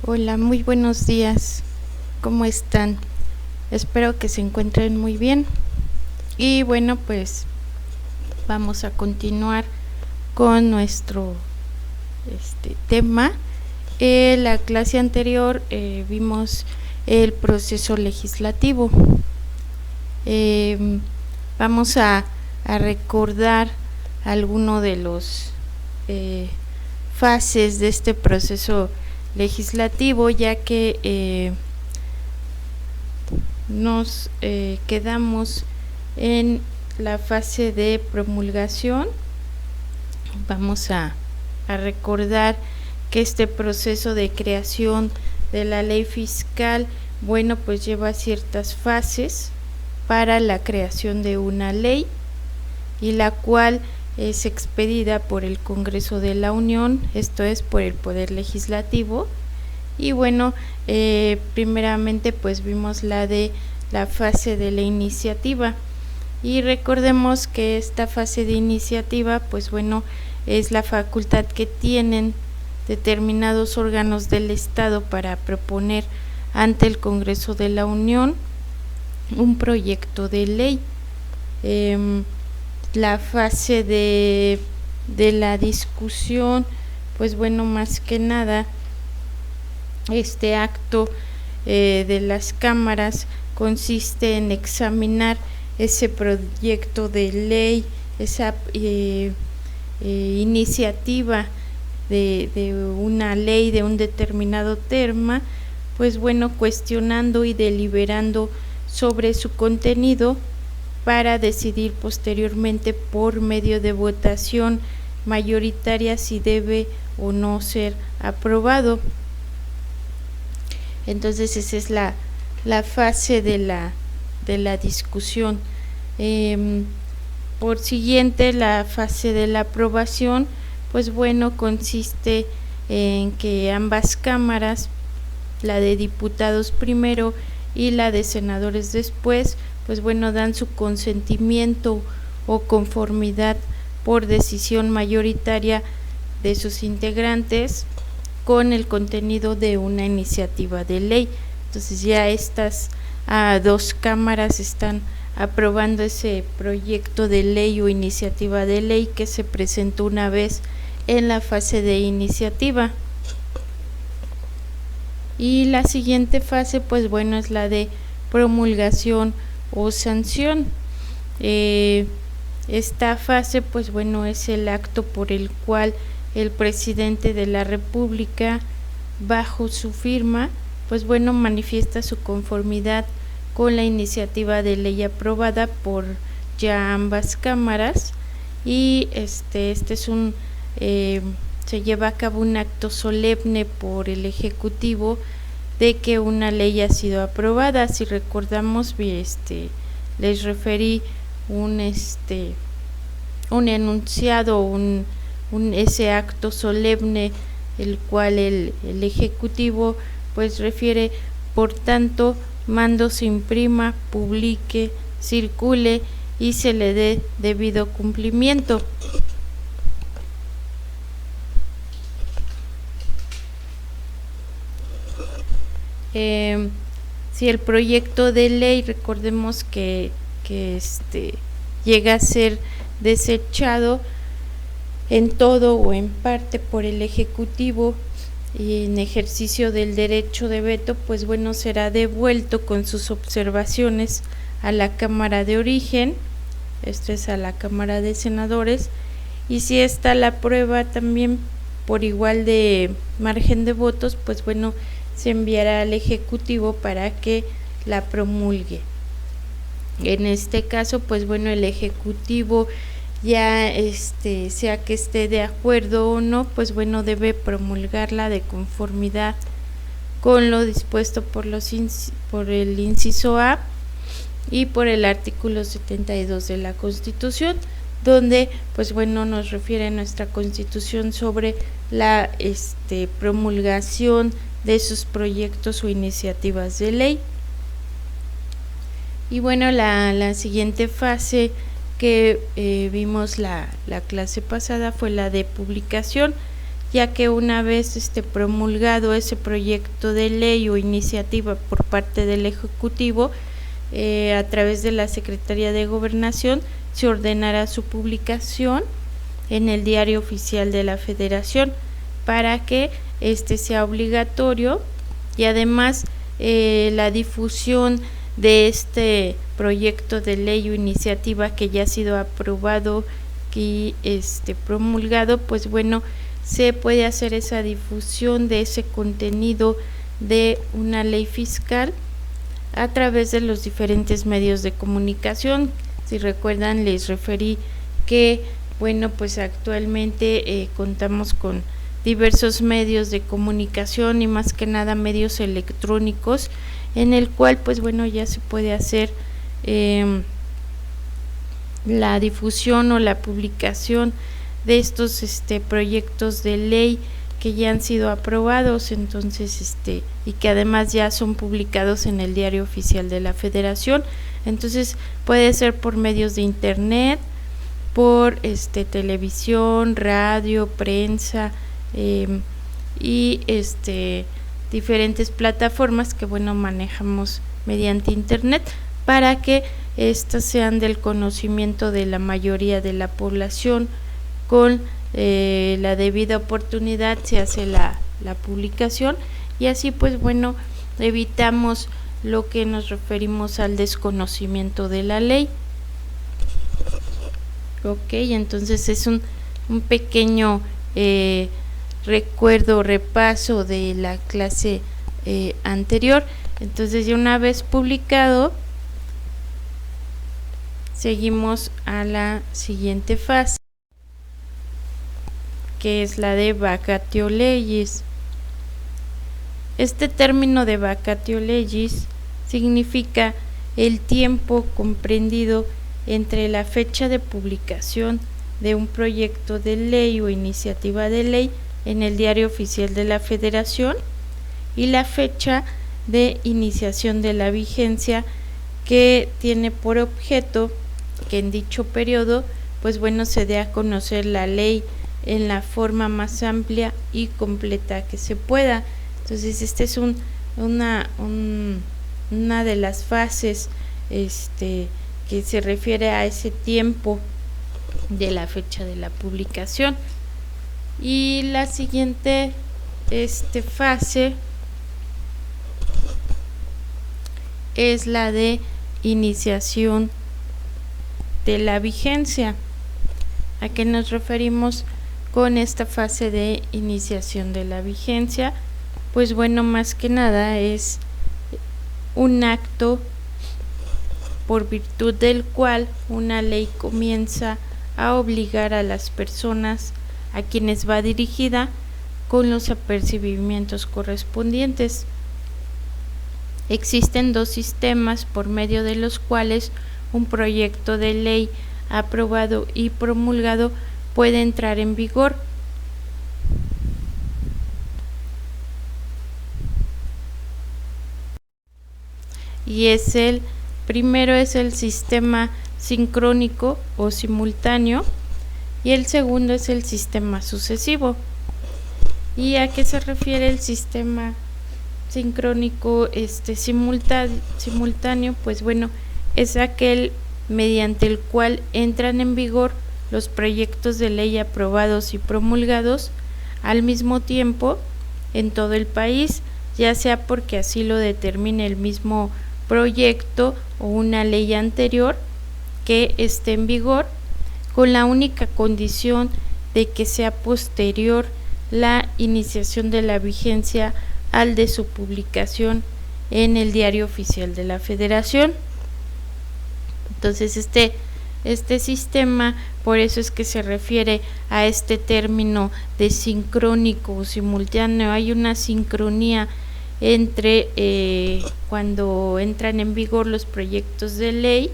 Hola, muy buenos días. ¿Cómo están? Espero que se encuentren muy bien. Y bueno, pues vamos a continuar con nuestro tema. En la clase anterior vimos el proceso legislativo. Vamos a recordar alguno de los fases de este proceso legislativo, ya que nos quedamos en la fase de promulgación. Vamos a recordar que este proceso de creación de la ley fiscal, bueno, pues lleva ciertas fases para la creación de una ley, y la cual es expedida por el Congreso de la Unión, esto es por el Poder Legislativo. Y bueno, primeramente pues vimos la fase de la iniciativa, y recordemos que esta fase de iniciativa pues bueno es la facultad que tienen determinados órganos del Estado para proponer ante el Congreso de la Unión un proyecto de ley. La fase de la discusión, pues bueno, más que nada este acto de las cámaras consiste en examinar ese proyecto de ley, esa iniciativa de una ley de un determinado tema, pues bueno, cuestionando y deliberando sobre su contenido para decidir posteriormente por medio de votación mayoritaria si debe o no ser aprobado. Entonces esa es la fase de la discusión. Por siguiente, la fase de la aprobación, pues bueno, consiste en que ambas cámaras, la de diputados primero y la de senadores después, pues bueno, dan su consentimiento o conformidad por decisión mayoritaria de sus integrantes con el contenido de una iniciativa de ley. Entonces ya estas dos cámaras están aprobando ese proyecto de ley o iniciativa de ley que se presentó una vez en la fase de iniciativa. Y la siguiente fase, pues bueno, es la de promulgación o sanción. Esta fase, pues bueno, es el acto por el cual el presidente de la República, bajo su firma, pues bueno, manifiesta su conformidad con la iniciativa de ley aprobada por ya ambas cámaras, y este es se lleva a cabo un acto solemne por el Ejecutivo de que una ley ha sido aprobada. Si recordamos, les referí un enunciado, ese acto solemne, el cual el Ejecutivo pues refiere: por tanto, mando se imprima, publique, circule y se le dé debido cumplimiento. Si el proyecto de ley, recordemos que llega a ser desechado en todo o en parte por el Ejecutivo y en ejercicio del derecho de veto, pues bueno, será devuelto con sus observaciones a la Cámara de origen, esto es a la Cámara de Senadores, y si esta la aprueba también por igual de margen de votos, pues bueno, se enviará al Ejecutivo para que la promulgue. En este caso, pues bueno, el Ejecutivo ya sea que esté de acuerdo o no, pues bueno, debe promulgarla de conformidad con lo dispuesto por el inciso A y por el artículo 72 de la Constitución, donde pues bueno nos refiere nuestra Constitución sobre la promulgación de sus proyectos o iniciativas de ley. Y bueno, la siguiente fase que vimos la clase pasada fue la de publicación. ya que una vez promulgado ese proyecto de ley o iniciativa por parte del Ejecutivo, a través de la Secretaría de Gobernación, se ordenará su publicación en el Diario Oficial de la Federación para que sea obligatorio, y además la difusión de este proyecto de ley o iniciativa que ya ha sido aprobado y promulgado, pues bueno, se puede hacer esa difusión de ese contenido de una ley fiscal a través de los diferentes medios de comunicación. Si recuerdan, les referí que bueno, pues actualmente contamos con diversos medios de comunicación y más que nada medios electrónicos, en el cual pues bueno, ya se puede hacer la difusión o la publicación de estos proyectos de ley que ya han sido aprobados, entonces y que además ya son publicados en el Diario Oficial de la Federación. Entonces puede ser por medios de internet, por televisión, radio, prensa y diferentes plataformas que bueno, manejamos mediante internet, para que estas sean del conocimiento de la mayoría de la población. Con la debida oportunidad se hace la publicación, y así pues bueno, evitamos lo que nos referimos al desconocimiento de la ley. Ok, entonces es un pequeño recuerdo, repaso de la clase anterior. Entonces, ya una vez publicado, seguimos a la siguiente fase, que es la de vacatio legis. Este término de vacatio legis significa el tiempo comprendido entre la fecha de publicación de un proyecto de ley o iniciativa de ley en el Diario Oficial de la Federación y la fecha de iniciación de la vigencia, que tiene por objeto que en dicho periodo pues bueno, se dé a conocer la ley en la forma más amplia y completa que se pueda. Entonces esta es una de las fases que se refiere a ese tiempo de la fecha de la publicación. Y la siguiente fase es la de iniciación de la vigencia. ¿A qué nos referimos con esta fase de iniciación de la vigencia? Pues bueno, más que nada es un acto por virtud del cual una ley comienza a obligar a las personas a quienes va dirigida con los apercibimientos correspondientes. Existen dos sistemas por medio de los cuales un proyecto de ley aprobado y promulgado puede entrar en vigor. Y primero es el sistema sincrónico o simultáneo, y el segundo es el sistema sucesivo. ¿Y a qué se refiere el sistema sincrónico simultáneo? Pues bueno, es aquel mediante el cual entran en vigor los proyectos de ley aprobados y promulgados al mismo tiempo en todo el país, ya sea porque así lo determine el mismo proyecto o una ley anterior que esté en vigor, con la única condición de que sea posterior la iniciación de la vigencia al de su publicación en el Diario Oficial de la Federación. Entonces este sistema, por eso es que se refiere a este término de sincrónico o simultáneo. Hay una sincronía entre cuando entran en vigor los proyectos de ley,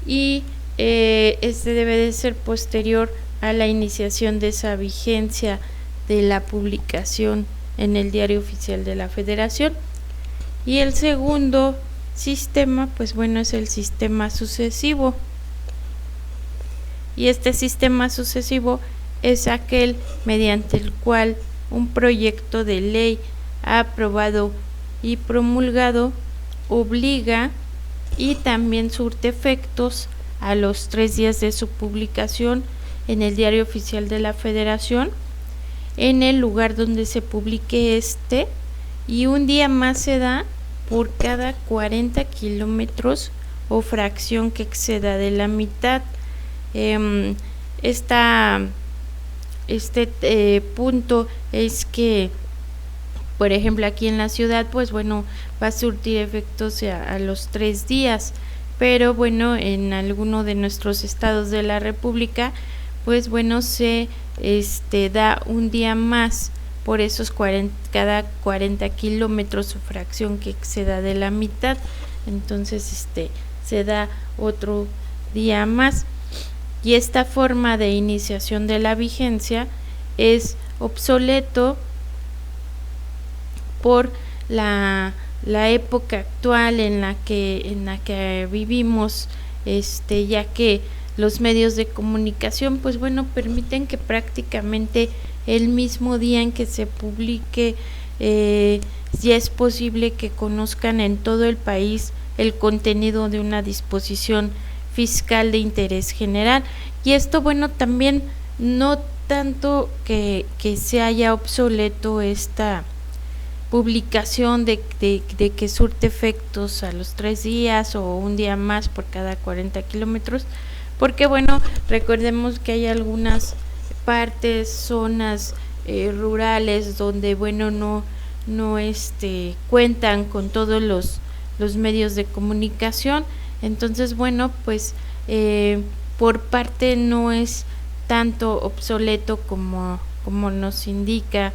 y debe de ser posterior a la iniciación de esa vigencia de la publicación en el Diario Oficial de la Federación. Y el segundo sistema, pues bueno, es el sistema sucesivo. Y este sistema sucesivo es aquel mediante el cual un proyecto de ley aprobado y promulgado obliga y también surte efectos a los 3 días de su publicación en el Diario Oficial de la Federación, en el lugar donde se publique y un día más se da por cada 40 kilómetros o fracción que exceda de la mitad. Este punto es que, por ejemplo, aquí en la ciudad, pues bueno, va a surtir efectos a los 3 días, pero bueno, en alguno de nuestros estados de la República, pues bueno, se da un día más por esos cada 40 kilómetros o fracción que exceda de la mitad. Entonces se da otro día más, y esta forma de iniciación de la vigencia es obsoleto por la época actual en la que vivimos, ya que los medios de comunicación, pues bueno, permiten que prácticamente el mismo día en que se publique ya es posible que conozcan en todo el país el contenido de una disposición fiscal de interés general. Y esto, bueno, también no tanto que se haya obsoleto esta publicación de que surte efectos a los 3 días o un día más por cada 40 kilómetros, porque bueno, recordemos que hay algunas partes, zonas rurales donde bueno no cuentan con todos los medios de comunicación. Entonces bueno, pues por parte no es tanto obsoleto como nos indica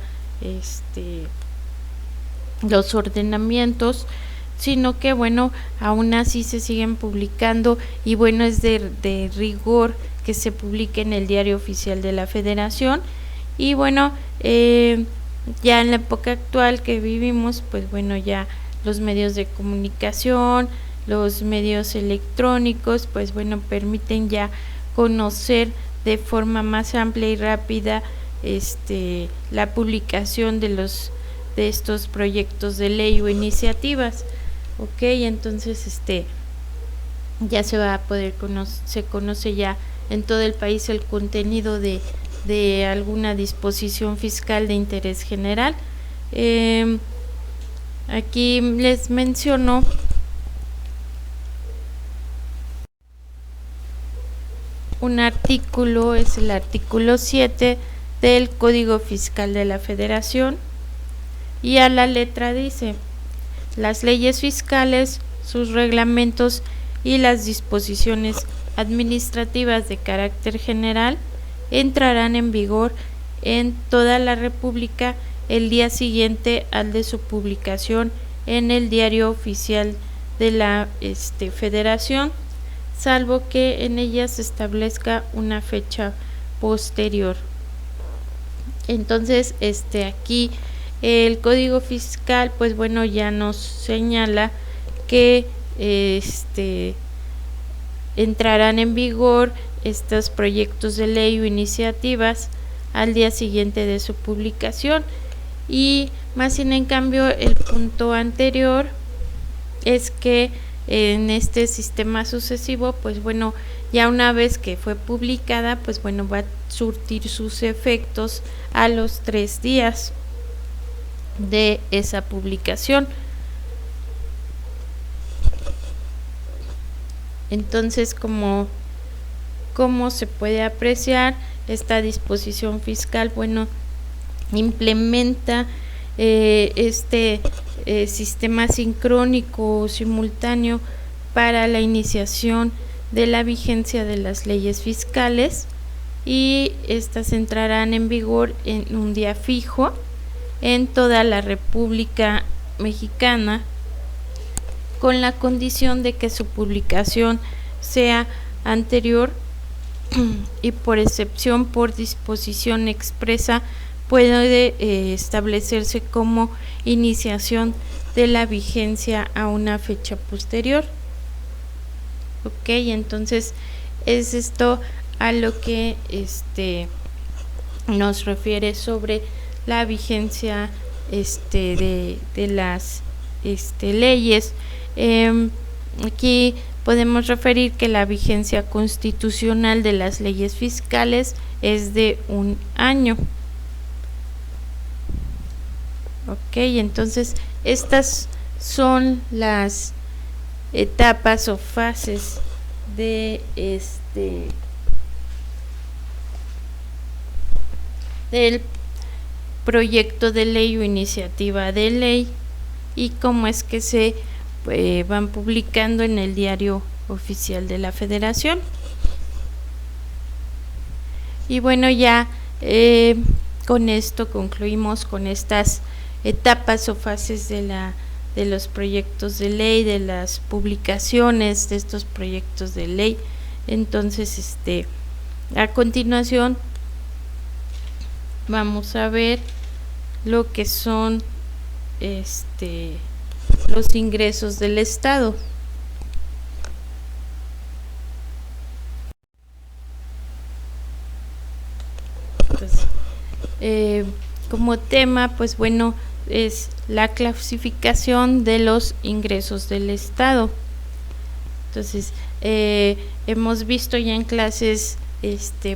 los ordenamientos, sino que bueno, aún así se siguen publicando, y bueno, es de rigor que se publique en el Diario Oficial de la Federación. Y bueno, ya en la época actual que vivimos, pues bueno, ya los medios de comunicación, los medios electrónicos, pues bueno, permiten ya conocer de forma más amplia y rápida la publicación de estos proyectos de ley o iniciativas. Ok, entonces ya se va a poder se conoce ya en todo el país el contenido de alguna disposición fiscal de interés general. Aquí les menciono un artículo, es el artículo 7 del Código Fiscal de la Federación, y a la letra dice: las leyes fiscales, sus reglamentos y las disposiciones administrativas de carácter general entrarán en vigor en toda la República el día siguiente al de su publicación en el Diario Oficial de la Federación, salvo que en ella se establezca una fecha posterior. Entonces, aquí el Código Fiscal, pues bueno, ya nos señala que entrarán en vigor estos proyectos de ley o iniciativas al día siguiente de su publicación. Y más sin en cambio, el punto anterior es que en este sistema sucesivo, pues bueno, ya una vez que fue publicada, pues bueno, va a surtir sus efectos a los 3 días de esa publicación. Entonces, como se puede apreciar, esta disposición fiscal, bueno, implementa sistema sincrónico o simultáneo para la iniciación de la vigencia de las leyes fiscales, y estas entrarán en vigor en un día fijo en toda la República Mexicana, con la condición de que su publicación sea anterior y por excepción por disposición expresa puede establecerse como iniciación de la vigencia a una fecha posterior. Ok, entonces es esto a lo que nos refiere sobre la vigencia de las leyes. Aquí podemos referir que la vigencia constitucional de las leyes fiscales es de 1 año. Ok, entonces estas son las etapas o fases de del proyecto de ley o iniciativa de ley, y cómo es que se van publicando en el Diario Oficial de la Federación. Y bueno, ya con esto concluimos con estas etapas o fases de los proyectos de ley, de las publicaciones de estos proyectos de ley. Entonces, a continuación vamos a ver lo que son los ingresos del Estado. Entonces, como tema, pues bueno, es la clasificación de los ingresos del Estado. Entonces, hemos visto ya en clases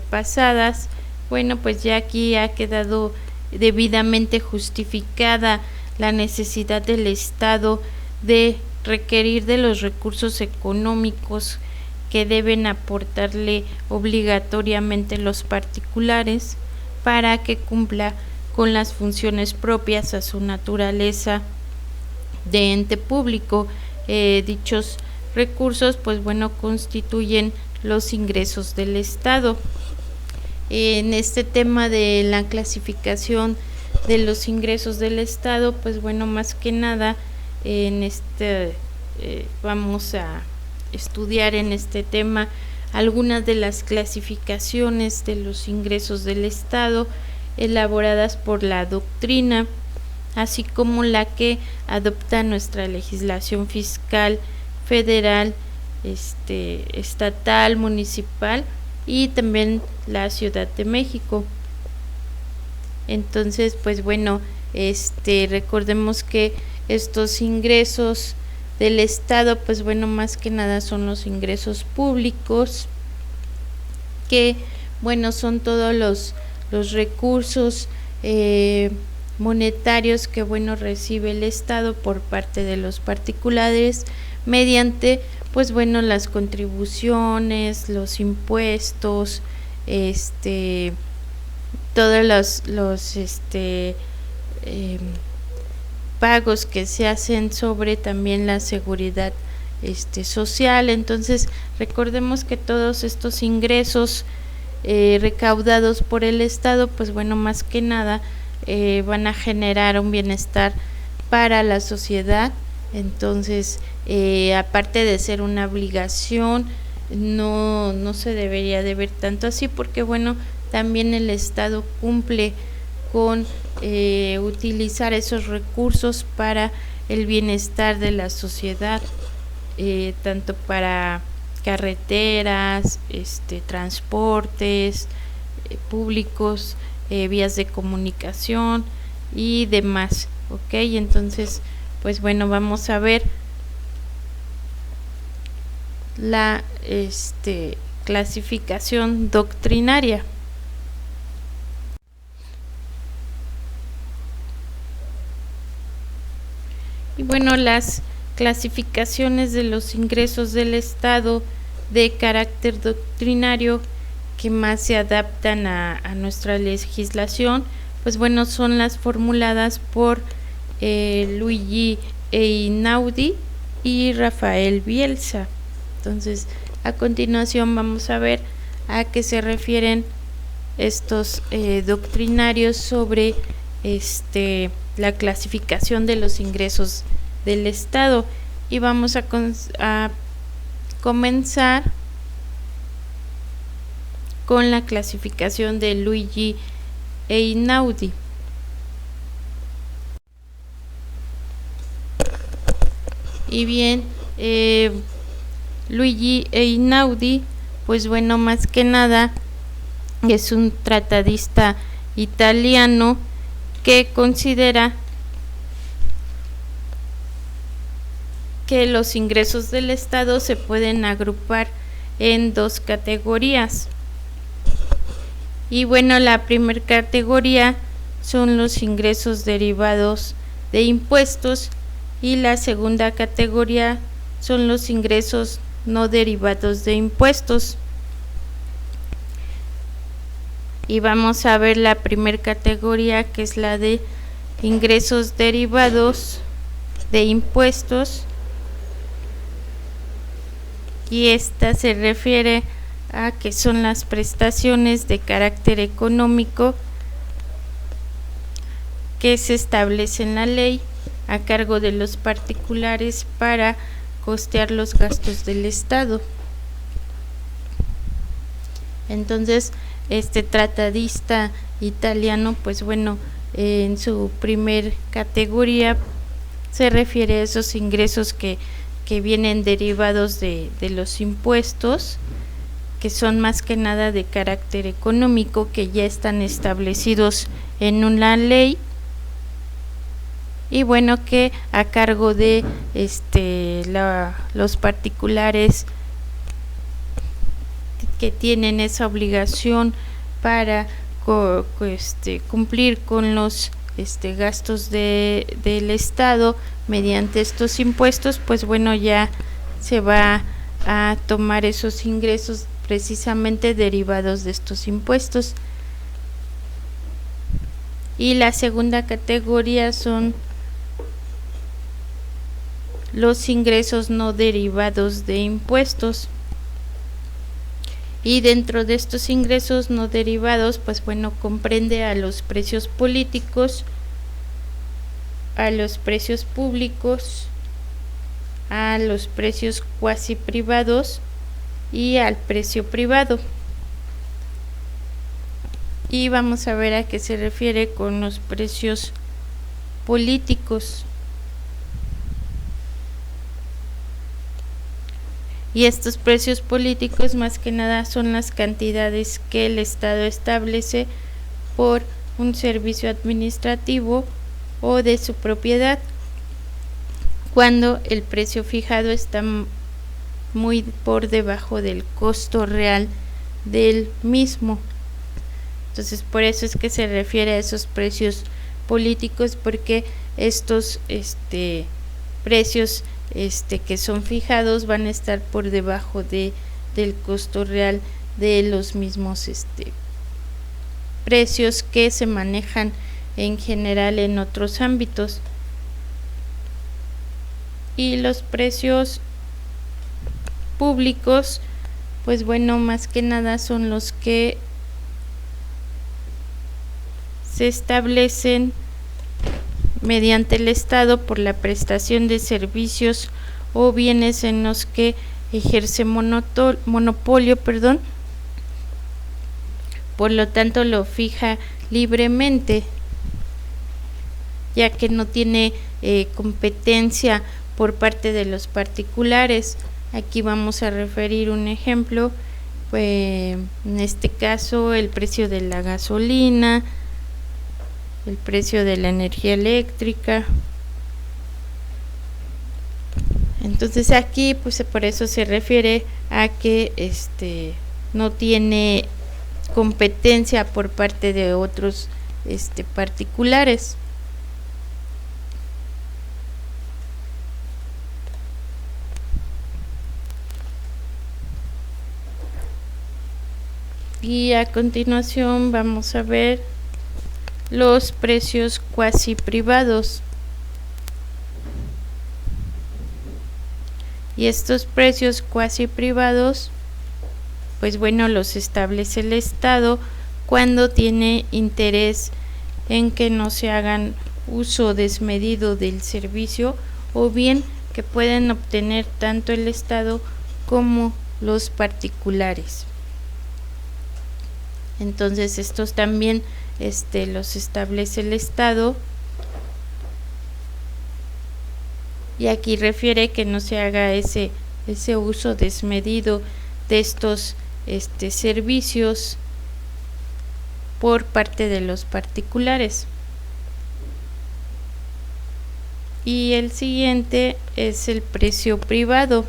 pasadas, bueno, pues ya aquí ha quedado debidamente justificada la necesidad del Estado de requerir de los recursos económicos que deben aportarle obligatoriamente los particulares para que cumpla con las funciones propias a su naturaleza de ente público. Dichos recursos, pues bueno, constituyen los ingresos del Estado. En este tema de la clasificación de los ingresos del Estado, pues bueno, más que nada vamos a estudiar en este tema algunas de las clasificaciones de los ingresos del Estado elaboradas por la doctrina, así como la que adopta nuestra legislación fiscal federal, estatal, municipal y también la Ciudad de México. Entonces, pues bueno, recordemos que estos ingresos del Estado, pues bueno, más que nada son los ingresos públicos, que bueno, son todos los recursos monetarios que bueno recibe el Estado por parte de los particulares mediante, pues bueno, las contribuciones, los impuestos, todos los pagos que se hacen sobre también la seguridad social. Entonces, recordemos que todos estos ingresos recaudados por el Estado, pues bueno, más que nada van a generar un bienestar para la sociedad. Entonces, aparte de ser una obligación, no se debería de ver tanto así, porque bueno, también el Estado cumple con utilizar esos recursos para el bienestar de la sociedad, tanto para carreteras, transportes públicos, vías de comunicación y demás. Ok, entonces, pues bueno, vamos a ver la clasificación doctrinaria. Y bueno, las clasificaciones de los ingresos del Estado de carácter doctrinario que más se adaptan a nuestra legislación, pues bueno, son las formuladas por Luigi Einaudi y Rafael Bielsa. Entonces, a continuación vamos a ver a qué se refieren estos doctrinarios sobre la clasificación de los ingresos del Estado, y vamos a comenzar con la clasificación de Luigi Einaudi. Y bien, Luigi Einaudi, pues bueno, más que nada es un tratadista italiano, que considera que los ingresos del Estado se pueden agrupar en dos categorías. Y bueno, la primera categoría son los ingresos derivados de impuestos y la segunda categoría son los ingresos no derivados de impuestos. Y vamos a ver la primera categoría, que es la de ingresos derivados de impuestos, y esta se refiere a que son las prestaciones de carácter económico que se establece en la ley a cargo de los particulares para costear los gastos del Estado. Entonces, este tratadista italiano, pues bueno, en su primer categoría se refiere a esos ingresos que vienen derivados de los impuestos, que son más que nada de carácter económico, que ya están establecidos en una ley, y bueno, que a cargo de los particulares que tienen esa obligación para cumplir con los gastos del Estado mediante estos impuestos, pues bueno, ya se va a tomar esos ingresos precisamente derivados de estos impuestos. Y la segunda categoría son los ingresos no derivados de impuestos. Y dentro de estos ingresos no derivados, pues bueno, comprende a los precios políticos, a los precios públicos, a los precios cuasi privados y al precio privado. Y vamos a ver a qué se refiere con los precios políticos. Y estos precios políticos más que nada son las cantidades que el Estado establece por un servicio administrativo o de su propiedad, cuando el precio fijado está muy por debajo del costo real del mismo. Entonces, por eso es que se refiere a esos precios políticos, porque estos precios que son fijados van a estar por debajo del costo real de los mismos precios que se manejan en general en otros ámbitos. Y los precios públicos, pues bueno, más que nada son los que se establecen mediante el Estado por la prestación de servicios o bienes en los que ejerce monopolio, por lo tanto lo fija libremente, ya que no tiene competencia por parte de los particulares. Aquí vamos a referir un ejemplo, pues, en este caso el precio de la gasolina, el precio de la energía eléctrica. Entonces aquí pues por eso se refiere a que no tiene competencia por parte de otros particulares. Y a continuación vamos a ver los precios cuasi privados. Y estos precios cuasi privados, pues bueno, los establece el Estado cuando tiene interés en que no se hagan uso desmedido del servicio, o bien que pueden obtener tanto el Estado como los particulares. Entonces estos también los establece el Estado, y aquí refiere que no se haga ese uso desmedido de estos servicios por parte de los particulares. Y el siguiente es el precio privado.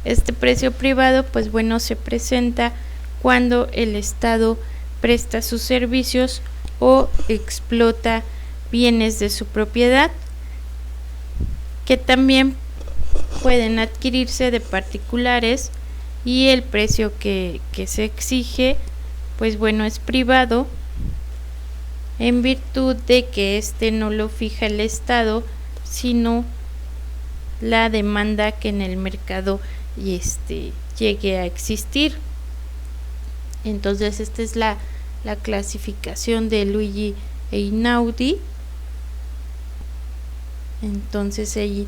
Este precio privado, pues bueno, se presenta cuando el Estado presta sus servicios o explota bienes de su propiedad, que también pueden adquirirse de particulares, y el precio que se exige, pues bueno, es privado, en virtud de que este no lo fija el Estado, sino la demanda que en el mercado llegue a existir. Entonces esta es la clasificación de Luigi Einaudi. Entonces ahí,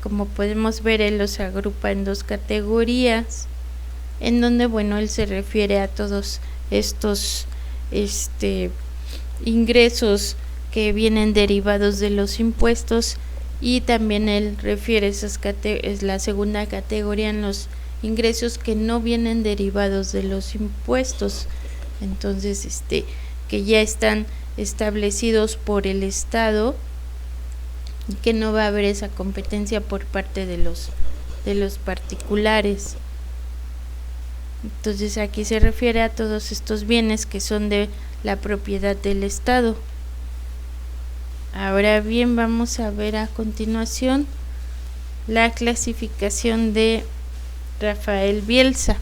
como podemos ver, él los agrupa en dos categorías, en donde bueno, él se refiere a todos estos ingresos que vienen derivados de los impuestos, y también él refiere es la segunda categoría en los ingresos que no vienen derivados de los impuestos. Entonces que ya están establecidos por el Estado y que no va a haber esa competencia por parte de los particulares. Entonces aquí se refiere a todos estos bienes que son de la propiedad del Estado. Ahora bien, vamos a ver a continuación la clasificación de Rafael Bielsa.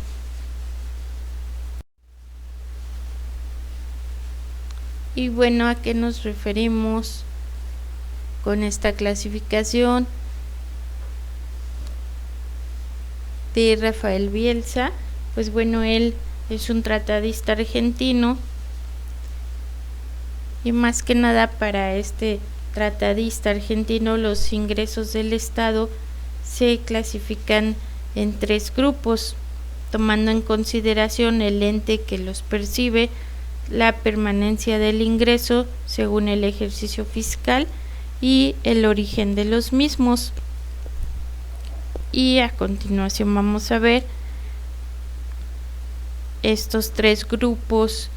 Y bueno, ¿a qué nos referimos con esta clasificación de Rafael Bielsa? Pues bueno, él es un tratadista argentino, y más que nada para este tratadista argentino los ingresos del Estado se clasifican en 3 grupos, tomando en consideración el ente que los percibe, la permanencia del ingreso según el ejercicio fiscal y el origen de los mismos. Y a continuación vamos a ver estos 3 grupos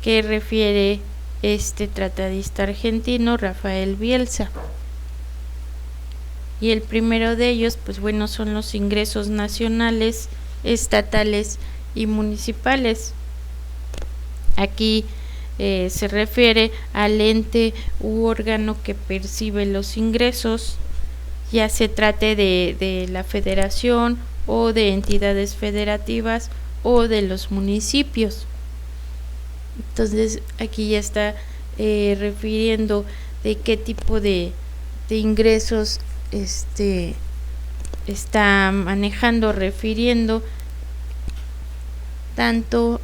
que refiere este tratadista argentino, Rafael Bielsa. Y el primero de ellos, pues bueno, son los ingresos nacionales, estatales y municipales. Aquí se refiere al ente u órgano que percibe los ingresos, ya se trate de la federación o de entidades federativas o de los municipios. Entonces aquí ya está refiriendo de qué tipo de ingresos está manejando, refiriendo tanto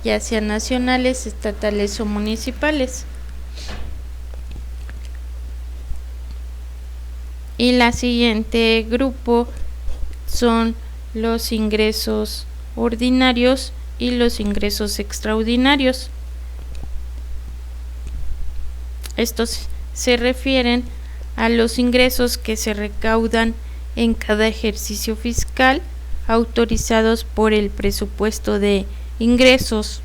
ya sean nacionales, estatales o municipales. Y la siguiente grupo son los ingresos ordinarios y los ingresos extraordinarios. Estos se refieren a los ingresos que se recaudan en cada ejercicio fiscal autorizados por el presupuesto de ingresos,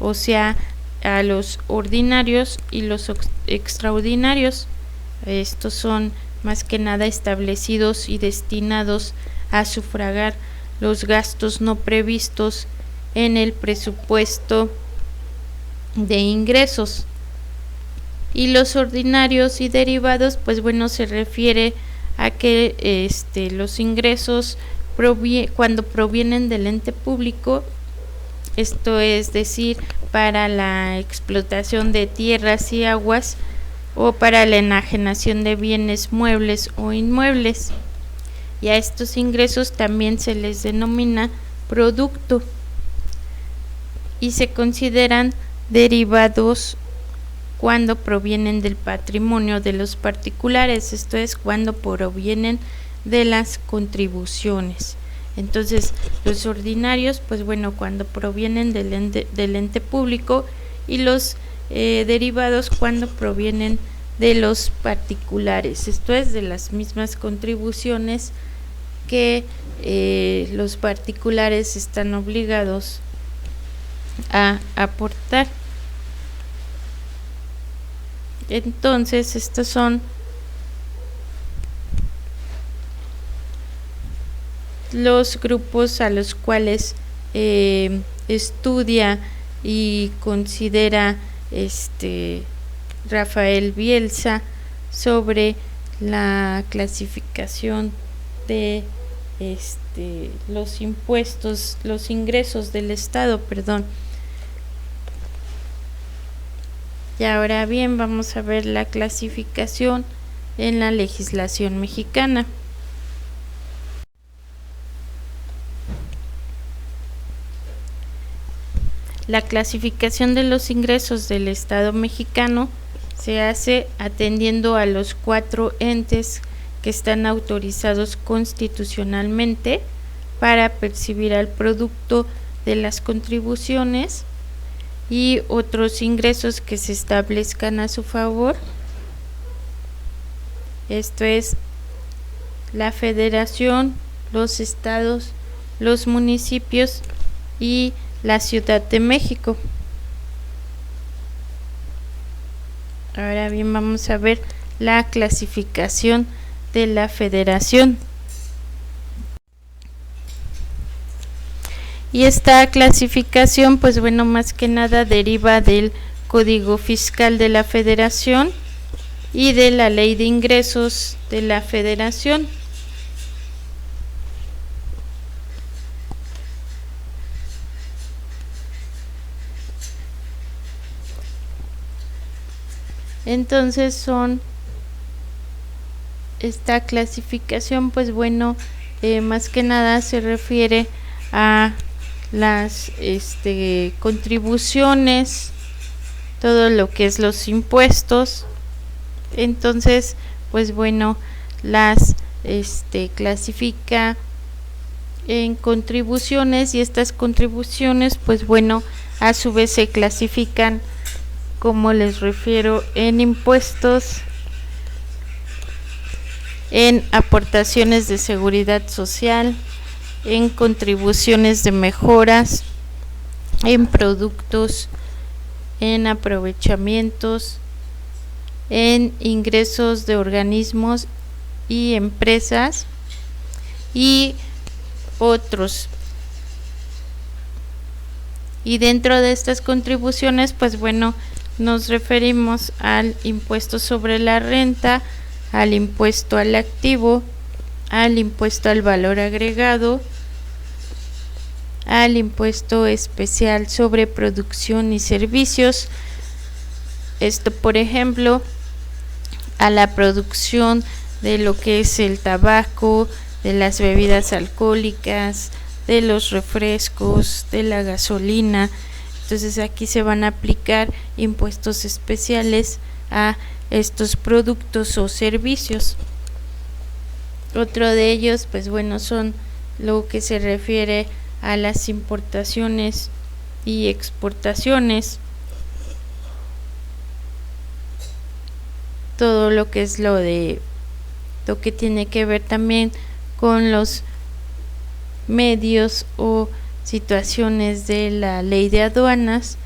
o sea, a los ordinarios y los extraordinarios. Estos son más que nada establecidos y destinados a sufragar los gastos no previstos en el presupuesto de ingresos. Y los ordinarios y derivados, pues bueno, se refiere a que los ingresos cuando provienen del ente público, esto es decir, para la explotación de tierras y aguas o para la enajenación de bienes muebles o inmuebles. Y a estos ingresos también se les denomina producto y se consideran derivados cuando provienen del patrimonio de los particulares, esto es cuando provienen de las contribuciones. Entonces los ordinarios, pues bueno, cuando provienen del ente público, y los derivados cuando provienen de los particulares, esto es de las mismas contribuciones que los particulares están obligados a aportar. Entonces estos son los grupos a los cuales estudia y considera Rafael Bielsa sobre la clasificación de los impuestos, los ingresos del Estado, perdón. Y ahora bien, vamos a ver la clasificación en la legislación mexicana. La clasificación de los ingresos del Estado mexicano se hace atendiendo a los 4 entes que están autorizados constitucionalmente para percibir al producto de las contribuciones y otros ingresos que se establezcan a su favor. Esto es la Federación, los estados, los municipios y la Ciudad de México. Ahora bien, vamos a ver la clasificación de la Federación. Y esta clasificación, pues bueno, más que nada deriva del Código Fiscal de la Federación y de la Ley de Ingresos de la Federación. Entonces esta clasificación, pues bueno, más que nada se refiere a las contribuciones, todo lo que es los impuestos. Entonces, pues bueno, las clasifica en contribuciones, y estas contribuciones, pues bueno, a su vez se clasifican, como les refiero, en impuestos, en aportaciones de seguridad social, en contribuciones de mejoras, en productos, en aprovechamientos, en ingresos de organismos y empresas y otros. Y dentro de estas contribuciones, pues bueno, nos referimos al impuesto sobre la renta, al impuesto al activo, al impuesto al valor agregado, al impuesto especial sobre producción y servicios. Esto, por ejemplo, a la producción de lo que es el tabaco, de las bebidas alcohólicas, de los refrescos, de la gasolina. Entonces aquí se van a aplicar impuestos especiales a estos productos o servicios. Otro de ellos, pues bueno, son lo que se refiere a las importaciones y exportaciones. Todo lo que es lo que tiene que ver también con los medios o situaciones de la ley de aduanas.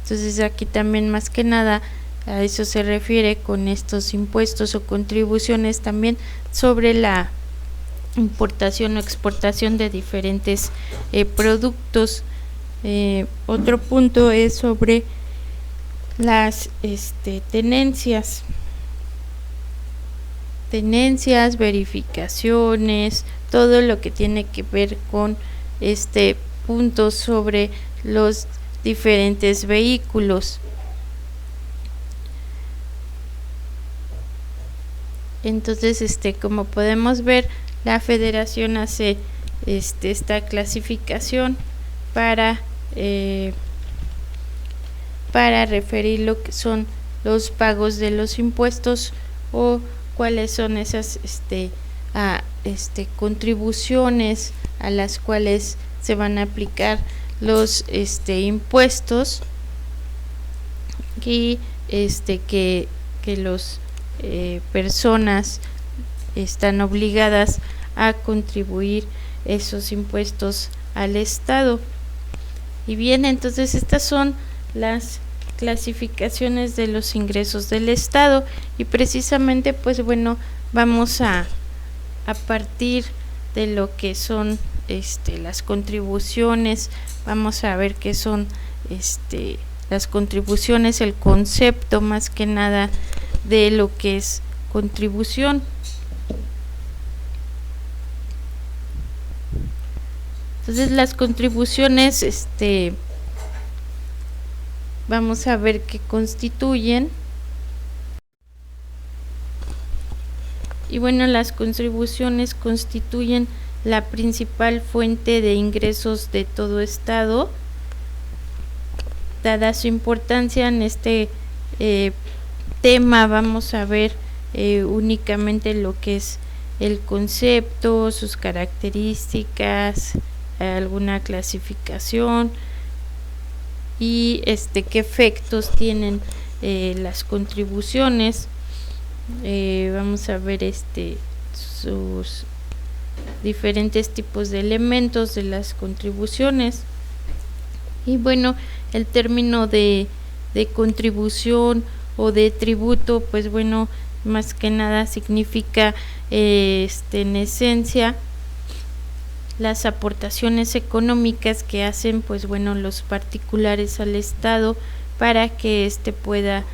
Entonces aquí también, más que nada, a eso se refiere con estos impuestos o contribuciones también sobre la importación o exportación de diferentes productos. Otro punto es sobre las tenencias, verificaciones, todo lo que tiene que ver con puntos sobre los diferentes vehículos. Entonces, como podemos ver, la Federación hace esta clasificación para referir lo que son los pagos de los impuestos o cuáles son esas contribuciones a las cuales se van a aplicar los impuestos y que los personas están obligadas a contribuir esos impuestos al Estado. Y bien, entonces estas son las clasificaciones de los ingresos del Estado, y precisamente pues bueno, vamos a partir de lo que son las contribuciones. Vamos a ver qué son las contribuciones, el concepto más que nada de lo que es contribución. Entonces las contribuciones, vamos a ver qué constituyen. Y bueno, las contribuciones constituyen la principal fuente de ingresos de todo Estado. Dada su importancia en este tema, vamos a ver únicamente lo que es el concepto, sus características, alguna clasificación y qué efectos tienen las contribuciones. Vamos a ver sus diferentes tipos de elementos de las contribuciones. Y bueno, el término de contribución o de tributo, pues bueno, más que nada significa en esencia las aportaciones económicas que hacen pues bueno los particulares al Estado para que pueda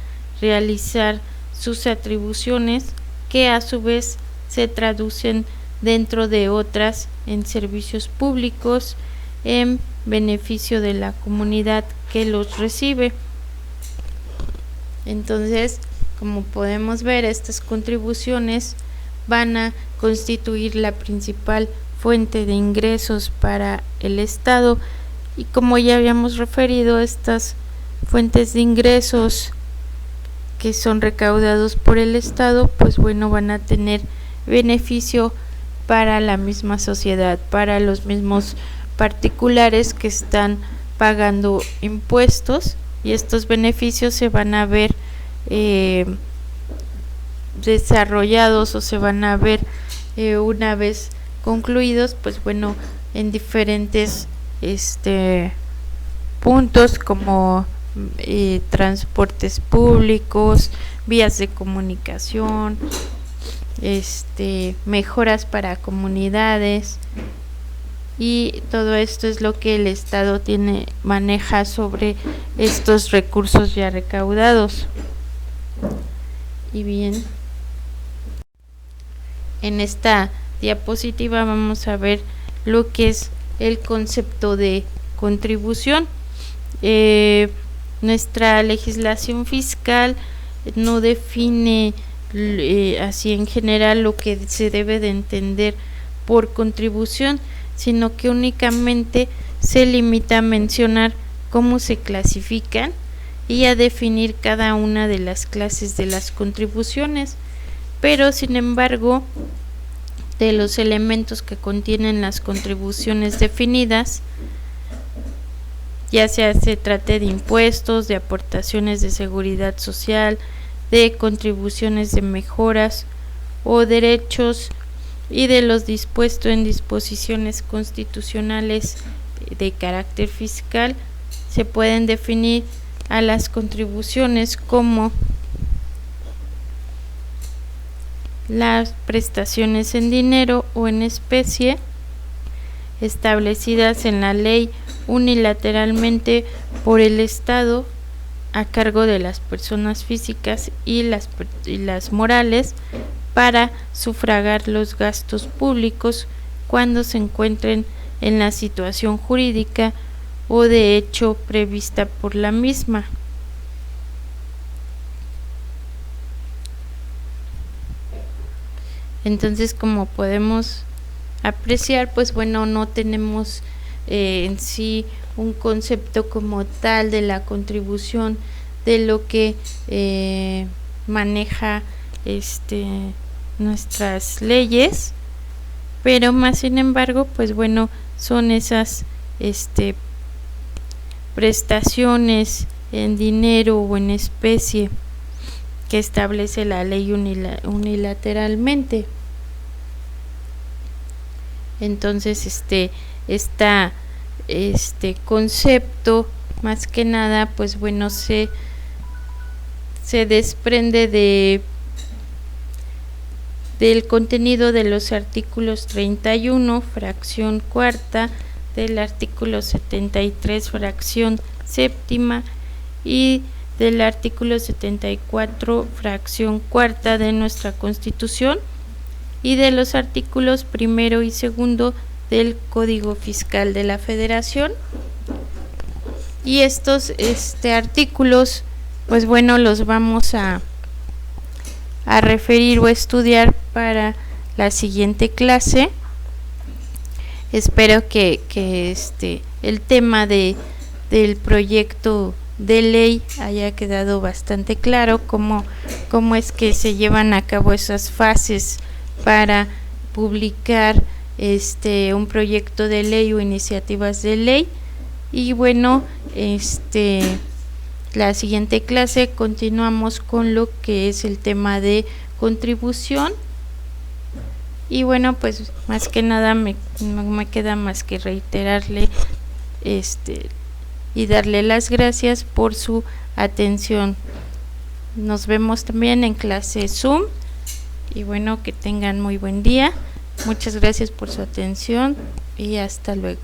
realizar sus atribuciones, que a su vez se traducen dentro de otras en servicios públicos en beneficio de la comunidad que los recibe. Entonces, como podemos ver, estas contribuciones van a constituir la principal fuente de ingresos para el Estado, y como ya habíamos referido, estas fuentes de ingresos que son recaudados por el Estado, pues bueno, van a tener beneficio para la misma sociedad, para los mismos particulares que están pagando impuestos, y estos beneficios se van a ver desarrollados o se van a ver una vez concluidos, pues bueno, en diferentes puntos como transportes públicos, vías de comunicación, mejoras para comunidades, y todo esto es lo que el Estado maneja sobre estos recursos ya recaudados. Y bien, en esta diapositiva vamos a ver lo que es el concepto de contribución. Nuestra legislación fiscal no define así en general lo que se debe de entender por contribución, sino que únicamente se limita a mencionar cómo se clasifican y a definir cada una de las clases de las contribuciones. Pero sin embargo, de los elementos que contienen las contribuciones definidas, ya sea se trate de impuestos, de aportaciones de seguridad social, de contribuciones de mejoras o derechos, y de los dispuesto en disposiciones constitucionales de carácter fiscal, se pueden definir a las contribuciones como las prestaciones en dinero o en especie establecidas en la ley unilateralmente por el Estado a cargo de las personas físicas y las morales para sufragar los gastos públicos cuando se encuentren en la situación jurídica o de hecho prevista por la misma. Entonces, como podemos apreciar, pues bueno, no tenemos en sí un concepto como tal de la contribución, de lo que maneja nuestras leyes, pero más sin embargo, pues bueno, son esas prestaciones en dinero o en especie que establece la ley unilateralmente. Entonces esta concepto, más que nada, pues bueno, se desprende del contenido de los artículos 31, fracción cuarta, del artículo 73, fracción séptima, y del artículo 74, fracción cuarta de nuestra Constitución, y de los artículos primero y segundo del Código Fiscal de la Federación. Y estos artículos, pues bueno, los vamos a referir o estudiar para la siguiente clase. Espero que el tema del proyecto de ley haya quedado bastante claro, cómo es que se llevan a cabo esas fases para publicar un proyecto de ley o iniciativas de ley. Y bueno, la siguiente clase continuamos con lo que es el tema de contribución. Y bueno, pues más que nada no me queda más que reiterarle y darle las gracias por su atención. Nos vemos también en clase Zoom. Y bueno, que tengan muy buen día. Muchas gracias por su atención y hasta luego.